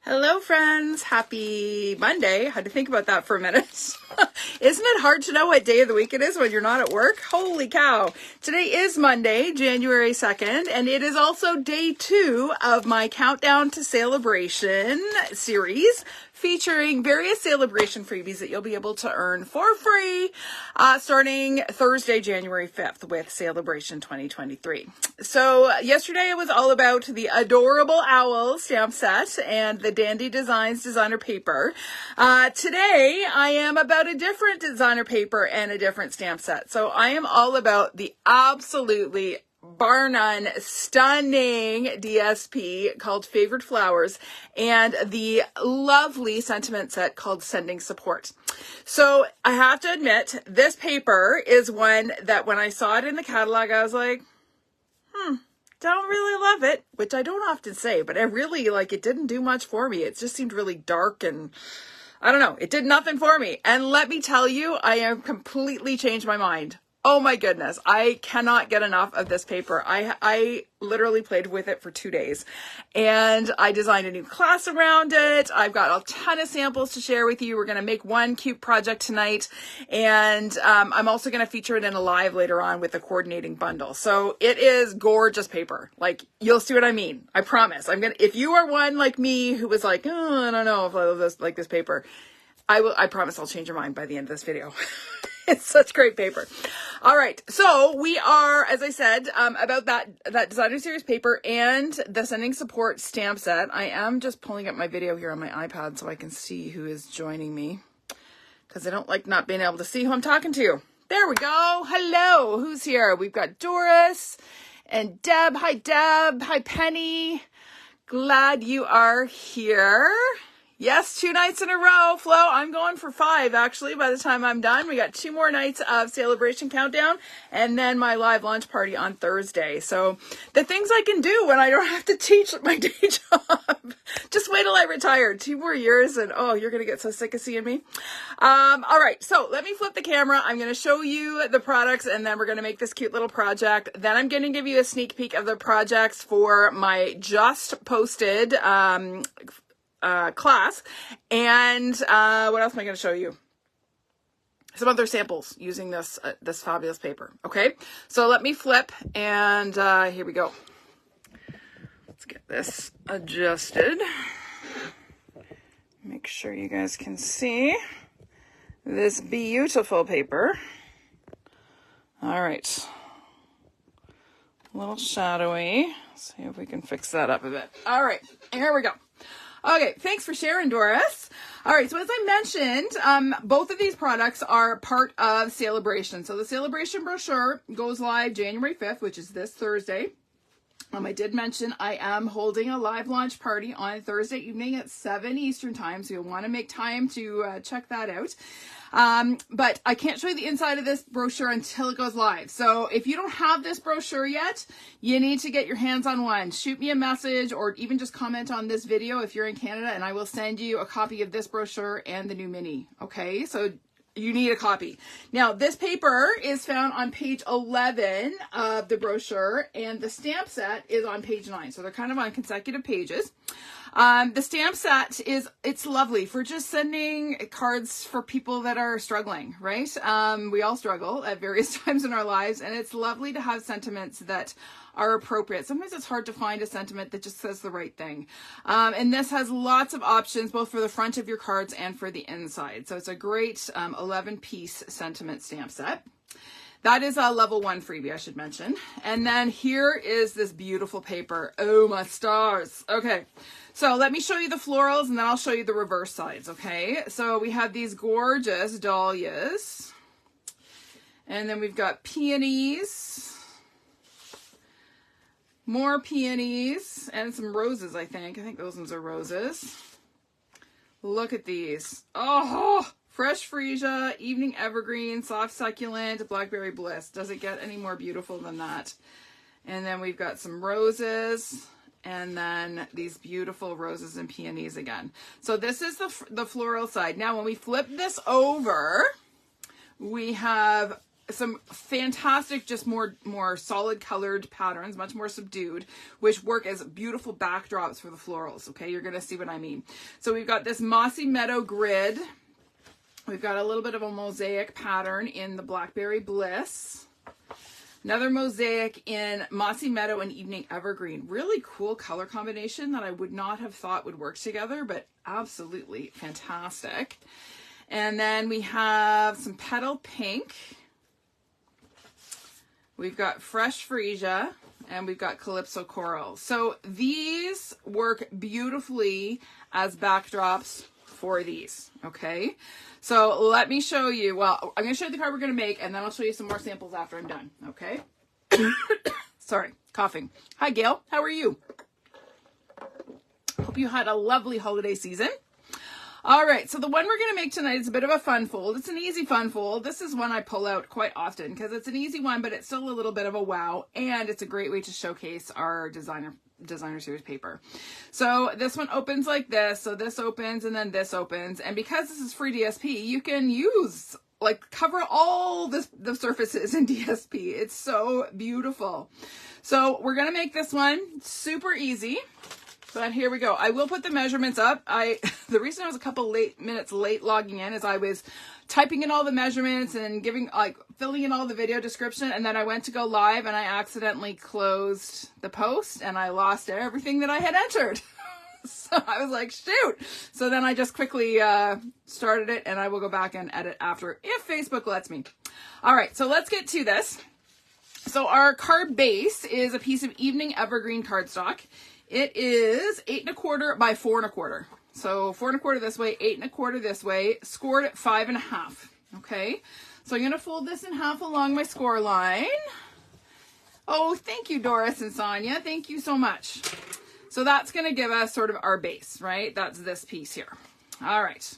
Hello friends, happy Monday. Had to think about that for a minute. Isn't it hard to know what day of the week it is when you're not at work? Holy cow. Today is Monday, January 2nd, and it is also day 2 of my Countdown to Saleabration series, featuring various Saleabration freebies that you'll be able to earn for free starting Thursday, January 5th with Saleabration 2023. So yesterday it was all about the adorable owl stamp set and the Dandy Designs designer paper. Today I am about a different designer paper and a different stamp set. So I am all about the absolutely bar none stunning DSP called Favoured Flowers and the lovely sentiment set called Sending Support. So I have to admit, this paper is one that when I saw it in the catalog, I was like, don't really love it, which I don't often say, but I really it didn't do much for me. It just seemed really dark and I don't know, it did nothing for me. And let me tell you, I have completely changed my mind. Oh my goodness, I cannot get enough of this paper. I literally played with it for 2 days and I designed a new class around it. I've got a ton of samples to share with you. We're going to make one cute project tonight, and I'm also going to feature it in a live later on with a coordinating bundle. So it is gorgeous paper. Like, you'll see what I mean. I promise. If you are one like me who was like, oh, I don't know if I love this paper, I promise I'll change your mind by the end of this video. It's such great paper. All right. So we are, as I said, about that designer series paper and the Sending Support stamp set. I am just pulling up my video here on my iPad so I can see who is joining me, because I don't like not being able to see who I'm talking to. There we go. Hello. Who's here? We've got Doris and Deb. Hi, Deb. Hi, Penny. Glad you are here. Yes, 2 nights in a row. Flo, I'm going for 5, actually, by the time I'm done. We got 2 more nights of Saleabration Countdown and then my live launch party on Thursday. So the things I can do when I don't have to teach at my day job. Just wait till I retire. 2 more years and, oh, you're going to get so sick of seeing me. All right, so let me flip the camera. I'm going to show you the products and then we're going to make this cute little project. Then I'm going to give you a sneak peek of the projects for my just posted class, and what else am I going to show you? Some other samples using this fabulous paper. Okay, so let me flip, and here we go. Let's get this adjusted. Make sure you guys can see this beautiful paper. All right, a little shadowy. Let's see if we can fix that up a bit. All right, here we go. Okay, thanks for sharing, Doris. All right, so as I mentioned, both of these products are part of Saleabration. So the Saleabration brochure goes live January 5th, which is this Thursday. I did mention I am holding a live launch party on Thursday evening at 7 Eastern time, so you'll want to make time to check that out. But I can't show you the inside of this brochure until it goes live. So if you don't have this brochure yet, you need to get your hands on one. Shoot me a message or even just comment on this video if you're in Canada, and I will send you a copy of this brochure and the new mini. Okay, so you need a copy. Now, this paper is found on page 11 of the brochure, and the stamp set is on page 9. So they're kind of on consecutive pages. The stamp set it's lovely for just sending cards for people that are struggling, right? We all struggle at various times in our lives, and it's lovely to have sentiments that are appropriate. Sometimes it's hard to find a sentiment that just says the right thing. And this has lots of options, both for the front of your cards and for the inside. So it's a great 11-piece sentiment stamp set. That is a level 1 freebie, I should mention. And then here is this beautiful paper. Oh, my stars. Okay, so let me show you the florals and then I'll show you the reverse sides, okay? So we have these gorgeous dahlias. And then we've got peonies. More peonies and some roses, I think. I think those ones are roses. Look at these. Oh, fresh freesia, evening evergreen, soft succulent, blackberry bliss. Does it get any more beautiful than that? And then we've got some roses and then these beautiful roses and peonies again. So this is the floral side. Now, when we flip this over, we have some fantastic, just more solid colored patterns, much more subdued, which work as beautiful backdrops for the florals. Okay, you're gonna see what I mean. So we've got this Mossy Meadow grid. We've got a little bit of a mosaic pattern in the Blackberry Bliss. Another mosaic in Mossy Meadow and Evening Evergreen. Really cool color combination that I would not have thought would work together, but absolutely fantastic. And then we have some Petal Pink. We've got Fresh Freesia, and we've got Calypso Coral. So these work beautifully as backdrops for these, okay? So let me show you, well, I'm gonna show you the card we're gonna make, and then I'll show you some more samples after I'm done, okay? Sorry, coughing. Hi, Gail, how are you? Hope you had a lovely holiday season. All right, so the one we're gonna make tonight is a bit of a fun fold. It's an easy fun fold. This is one I pull out quite often because it's an easy one, but it's still a little bit of a wow, and it's a great way to showcase our designer series paper. So this one opens like this. So this opens and then this opens, and because this is free DSP, you can use, like, cover all the surfaces in DSP. It's so beautiful. So we're gonna make this one super easy. But here we go. I will put the measurements up. The reason I was a couple minutes late logging in is I was typing in all the measurements and filling in all the video description, and then I went to go live and I accidentally closed the post and I lost everything that I had entered. So I was like, shoot. So then I just quickly started it, and I will go back and edit after if Facebook lets me. All right, so let's get to this. So our card base is a piece of Evening Evergreen cardstock. It is 8 1/4 by 4 1/4. So 4 1/4 this way, 8 1/4 this way, scored at 5 1/2. Okay, so I'm going to fold this in half along my score line. Oh, thank you, Doris and Sonia. Thank you so much. So that's going to give us sort of our base, right? That's this piece here. All right.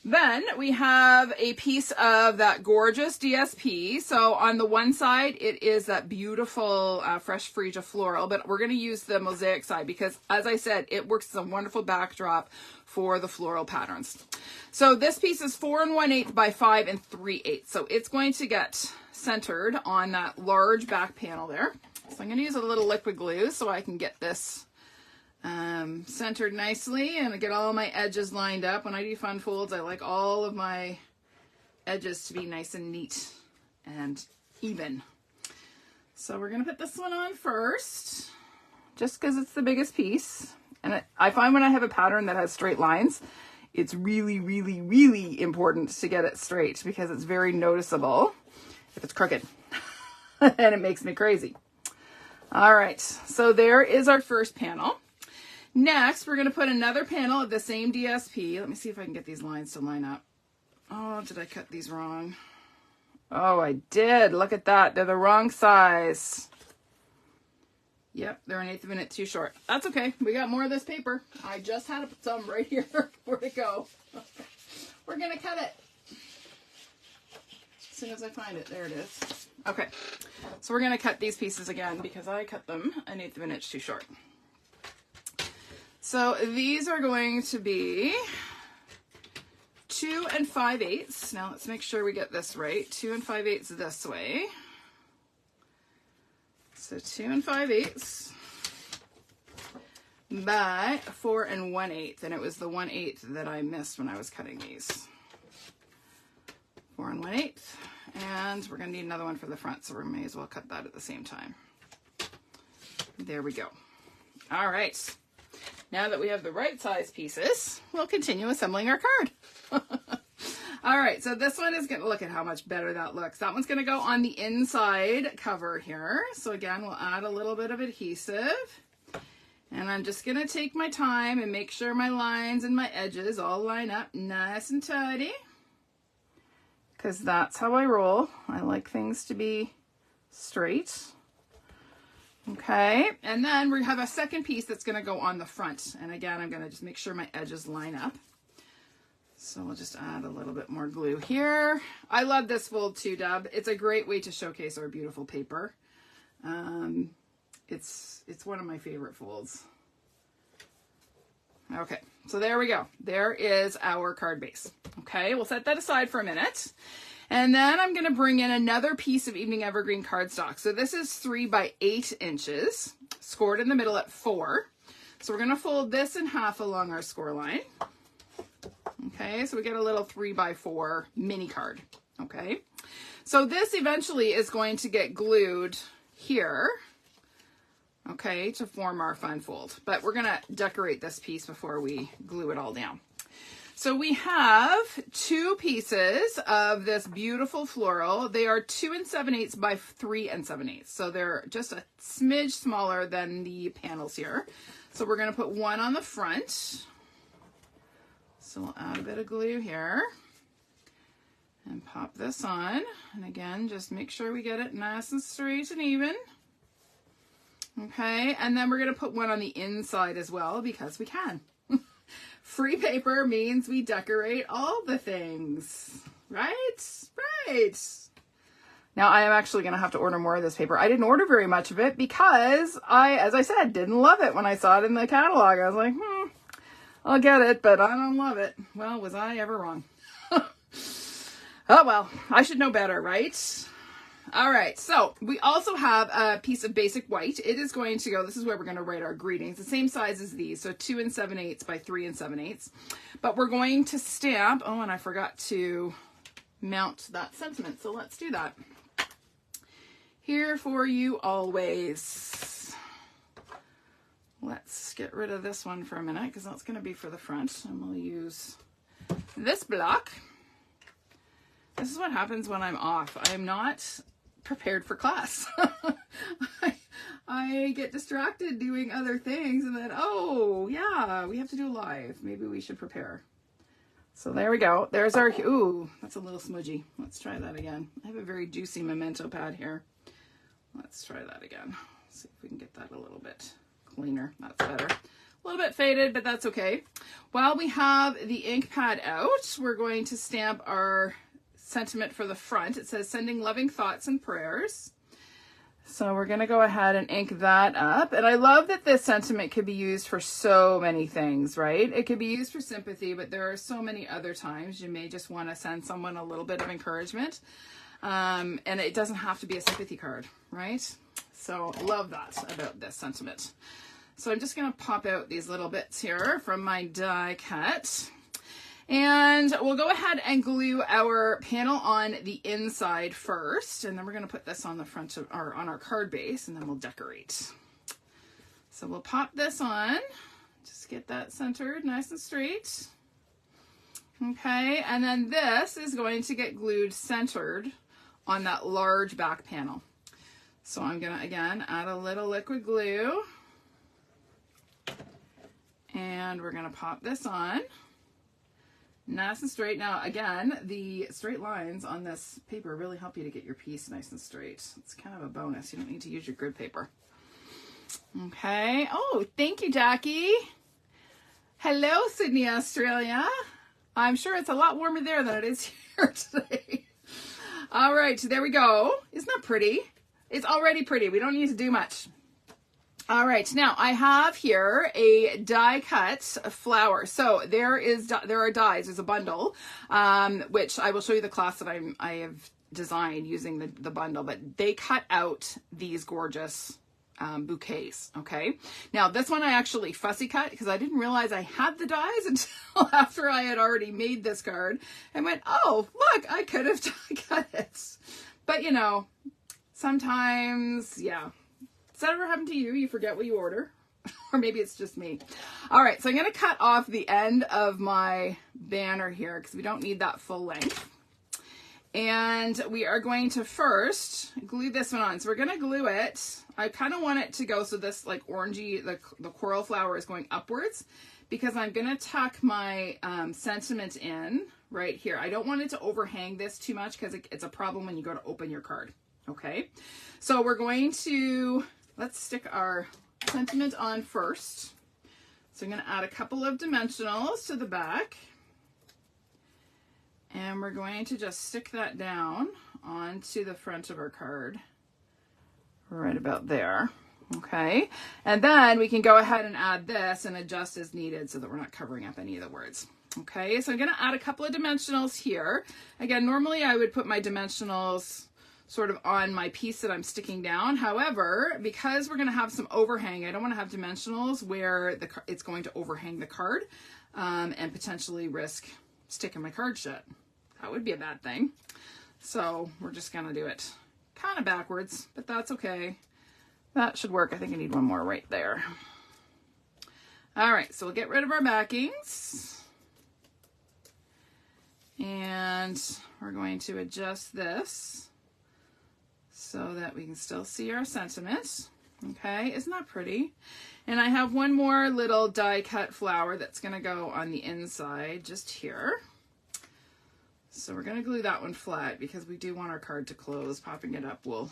Then we have a piece of that gorgeous DSP. So on the one side, it is that beautiful Fresh Freesia floral, but we're going to use the mosaic side because, as I said, it works as a wonderful backdrop for the floral patterns. So this piece is 4 1/8 by 5 3/8. So it's going to get centered on that large back panel there. So I'm going to use a little liquid glue so I can get this centered nicely and get all my edges lined up. When I do fun folds, I like all of my edges to be nice and neat and even. So we're gonna put this one on first, just because it's the biggest piece. And I find when I have a pattern that has straight lines, it's really, really, really important to get it straight because it's very noticeable if it's crooked. And it makes me crazy. All right, so there is our first panel. Next, we're going to put another panel of the same DSP. Let me see if I can get these lines to line up. Oh, did I cut these wrong? Oh, I did. Look at that. They're the wrong size. Yep, they're 1/8 of a minute too short. That's okay. We got more of this paper. I just had some right here. Where'd it go? We're going to cut it as soon as I find it. There it is. Okay, so we're going to cut these pieces again because I cut them 1/8 of an inch too short. So these are going to be 2 5/8. Now let's make sure we get this right. 2 5/8 this way. So 2 5/8 by 4 1/8. And it was the 1/8 that I missed when I was cutting these. 4 1/8. And we're going to need another one for the front, so we may as well cut that at the same time. There we go. All right. Now that we have the right size pieces, we'll continue assembling our card. All right, so this one is going to look at how much better that looks. That one's going to go on the inside cover here. So again, we'll add a little bit of adhesive. And I'm just going to take my time and make sure my lines and my edges all line up nice and tidy. Because that's how I roll. I like things to be straight. Okay, and then we have a second piece that's going to go on the front. And again, I'm going to just make sure my edges line up. So we'll just add a little bit more glue here. I love this fold too, Deb. It's a great way to showcase our beautiful paper. It's one of my favorite folds. Okay, so there we go. There is our card base. Okay, we'll set that aside for a minute. And then I'm going to bring in another piece of Evening Evergreen cardstock. So this is 3 by 8 inches, scored in the middle at 4. So we're going to fold this in half along our score line. Okay, so we get a little 3 by 4 mini card. Okay, so this eventually is going to get glued here, okay, to form our fun fold. But we're going to decorate this piece before we glue it all down. So we have 2 pieces of this beautiful floral. They are 2 7/8 by 3 7/8. So they're just a smidge smaller than the panels here. So we're going to put one on the front. So we'll add a bit of glue here and pop this on. And again, just make sure we get it nice and straight and even. Okay, and then we're going to put one on the inside as well because we can. Free paper means we decorate all the things, right? Right. Now I am actually going to have to order more of this paper. I didn't order very much of it because as I said, didn't love it when I saw it in the catalog. I was like, I'll get it, but I don't love it. Well, was I ever wrong? Oh, well, I should know better, right? All right, so we also have a piece of basic white. It is going to go, this is where we're going to write our greetings, the same size as these, so 2 7/8 by 3 7/8. But we're going to stamp, oh, and I forgot to mount that sentiment, so let's do that. Here for you always. Let's get rid of this one for a minute because that's going to be for the front, and we'll use this block. This is what happens when I'm off. I'm not prepared for class. I get distracted doing other things and then, oh yeah, we have to do live. Maybe we should prepare. So there we go. There's our, ooh, that's a little smudgy. Let's try that again. I have a very juicy memento pad here. Let's try that again. See if we can get that a little bit cleaner. That's better. A little bit faded, but that's okay. While we have the ink pad out, we're going to stamp our sentiment for the front. It says sending loving thoughts and prayers. So we're going to go ahead and ink that up. And I love that this sentiment could be used for so many things, right? It could be used for sympathy, but there are so many other times you may just want to send someone a little bit of encouragement. And it doesn't have to be a sympathy card, right? So love that about this sentiment. So I'm just going to pop out these little bits here from my die cut. And we'll go ahead and glue our panel on the inside first, and then we're going to put this on the front of on our card base, and then we'll decorate. So we'll pop this on, just get that centered nice and straight. Okay, and then this is going to get glued centered on that large back panel. So I'm going to, again, add a little liquid glue, and we're going to pop this on. Nice and straight. Now, again, the straight lines on this paper really help you to get your piece nice and straight. It's kind of a bonus. You don't need to use your grid paper. Okay. Oh, thank you, Jackie. Hello, Sydney, Australia. I'm sure it's a lot warmer there than it is here today. All right, there we go. Isn't that pretty? It's already pretty. We don't need to do much. All right, now I have here a die cut flower. So there are dies. There's a bundle, which I will show you the class that I have designed using the bundle. But they cut out these gorgeous bouquets. Okay. Now this one I actually fussy cut because I didn't realize I had the dies until after I had already made this card. I went, oh look, I could have die cut it. But you know, sometimes, yeah. Does that ever happen to you? You forget what you order? Or maybe it's just me. All right, so I'm going to cut off the end of my banner here because we don't need that full length. And we are going to first glue this one on. So we're going to glue it. I kind of want it to go so this like orangey, the coral flower is going upwards because I'm going to tuck my sentiment in right here. I don't want it to overhang this too much because it's a problem when you go to open your card. Okay, so we're going to... Let's stick our sentiment on first. So I'm going to add a couple of dimensionals to the back. And we're going to just stick that down onto the front of our card. Right about there. Okay. And then we can go ahead and add this and adjust as needed so that we're not covering up any of the words. Okay, so I'm going to add a couple of dimensionals here. Again, normally I would put my dimensionals sort of on my piece that I'm sticking down. However, because we're going to have some overhang, I don't want to have dimensionals where it's going to overhang the card and potentially risk sticking my card shut. That would be a bad thing. So we're just going to do it kind of backwards, but that's okay. That should work. I think I need one more right there. All right, so we'll get rid of our backings. And we're going to adjust this so that we can still see our sentiments. Okay, isn't that pretty? And I have one more little die cut flower that's going to go on the inside just here. So we're going to glue that one flat because we do want our card to close. Popping it up will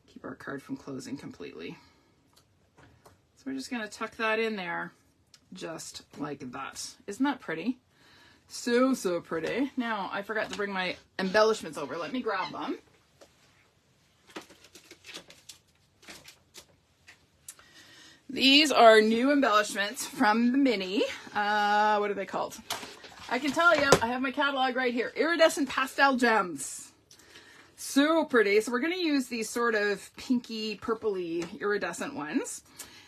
keep our card from closing completely. So we're just going to tuck that in there just like that. Isn't that pretty? So, so pretty. Now, I forgot to bring my embellishments over. Let me grab them. These are new embellishments from the mini. What are they called? I can tell you, I have my catalog right here. Iridescent Pastel Gems. So pretty. So we're going to use these sort of pinky, purpley, iridescent ones.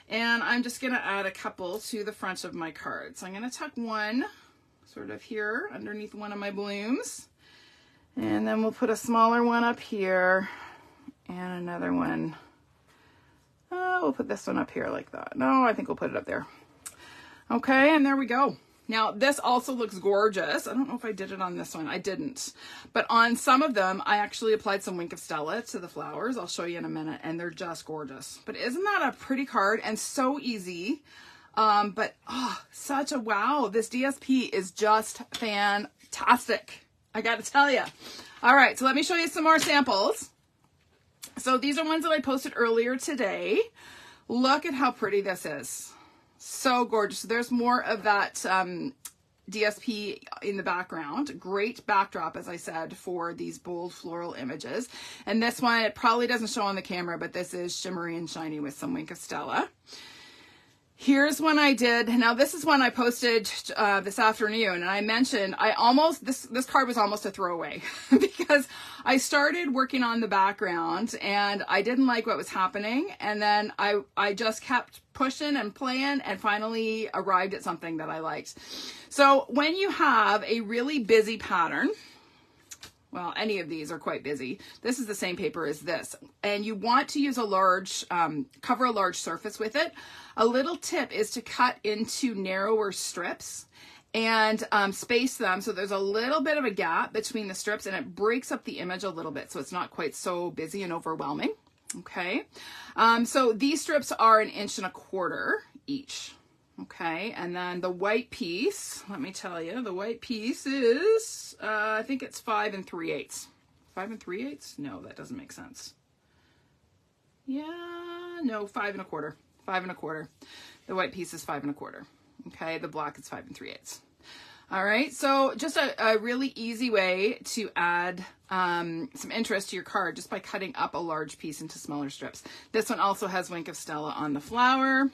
And I'm just going to add a couple to the front of my card. So I'm going to tuck one sort of here underneath one of my blooms. And then we'll put a smaller one up here and another one. We'll put this one up here like that. No, I think we'll put it up there. Okay, and there we go. Now, this also looks gorgeous. I don't know if I did it on this one. I didn't. But on some of them, I actually applied some Wink of Stella to the flowers. I'll show you in a minute, and they're just gorgeous. But isn't that a pretty card and so easy? But oh, such a wow. This DSP is just fantastic. I got to tell you. All right, so let me show you some more samples. So these are ones that I posted earlier today. Look at how pretty this is. So gorgeous. There's more of that DSP in the background. Great backdrop, as I said, for these bold floral images. And this one, it probably doesn't show on the camera, but this is shimmery and shiny with some Wink of Stella. Here's one I did. Now this is one I posted this afternoon, and I mentioned this card was almost a throwaway because I started working on the background and I didn't like what was happening, and then I just kept pushing and playing and finally arrived at something that I liked. So when you have a really busy pattern, well, any of these are quite busy. This is the same paper as this. And you want to use a large, cover a large surface with it. A little tip is to cut into narrower strips and space them so there's a little bit of a gap between the strips, and it breaks up the image a little bit so it's not quite so busy and overwhelming. Okay, so these strips are 1.25 inches each. Okay, and then the white piece, let me tell you, the white piece is, I think it's 5 3/8. 5 3/8? No, that doesn't make sense. Yeah, no, 5 1/4. 5 1/4. The white piece is 5 1/4. Okay, the black is 5 3/8. All right, so just a really easy way to add some interest to your card just by cutting up a large piece into smaller strips. This one also has Wink of Stella on the flower.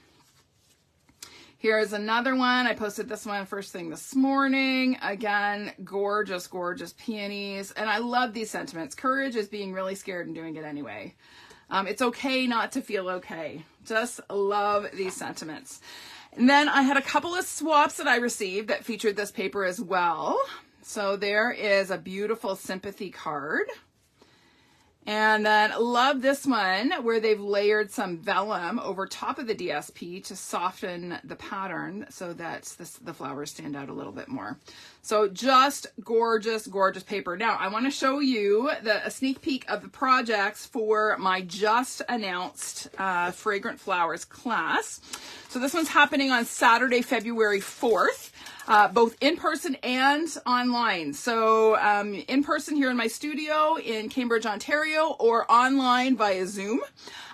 Here's another one. I posted this one first thing this morning. Again, gorgeous, gorgeous peonies. And I love these sentiments. Courage is being really scared and doing it anyway. It's okay not to feel okay. Just love these sentiments. And then I had a couple of swaps that I received that featured this paper as well. So there is a beautiful sympathy card. And then love this one where they've layered some vellum over top of the DSP to soften the pattern so that the flowers stand out a little bit more. So just gorgeous, gorgeous paper. Now I want to show you a sneak peek of the projects for my just announced Fragrant Flowers class. So this one's happening on Saturday, February 4th. Both in person and online. So in person here in my studio in Cambridge, Ontario, or online via Zoom.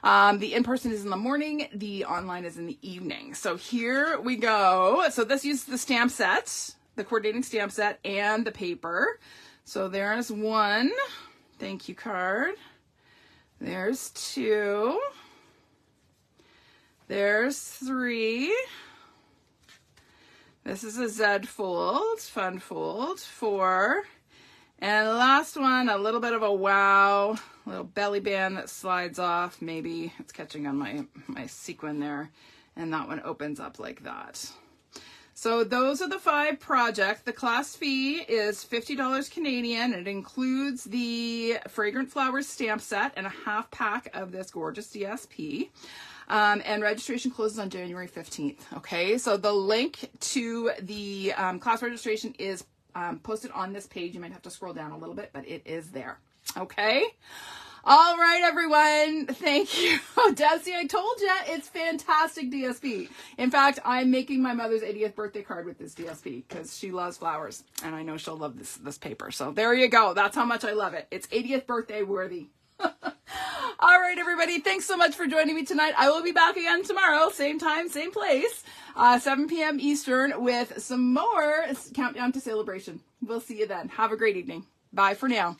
The in person is in the morning, the online is in the evening. So here we go. So this uses the stamp set, the coordinating stamp set, and the paper. So there's one thank you card. There's two. There's three. This is a Z fold, fun fold, 4. And the last one, a little bit of a wow, little belly band that slides off. Maybe it's catching on my sequin there. And that one opens up like that. So those are the 5 projects. The class fee is $50 Canadian. It includes the Fragrant Flowers stamp set and a half pack of this gorgeous DSP. And registration closes on January 15th. Okay, so the link to the class registration is posted on this page. You might have to scroll down a little bit, but it is there. Okay. All right, everyone. Thank you. Desi, I told you it's fantastic DSP. In fact, I'm making my mother's 80th birthday card with this DSP because she loves flowers, and I know she'll love this paper. So there you go. That's how much I love it. It's 80th birthday worthy. All right, everybody. Thanks so much for joining me tonight. I will be back again tomorrow, same time, same place, 7 p.m. Eastern with some more Countdown to Saleabration. We'll see you then. Have a great evening. Bye for now.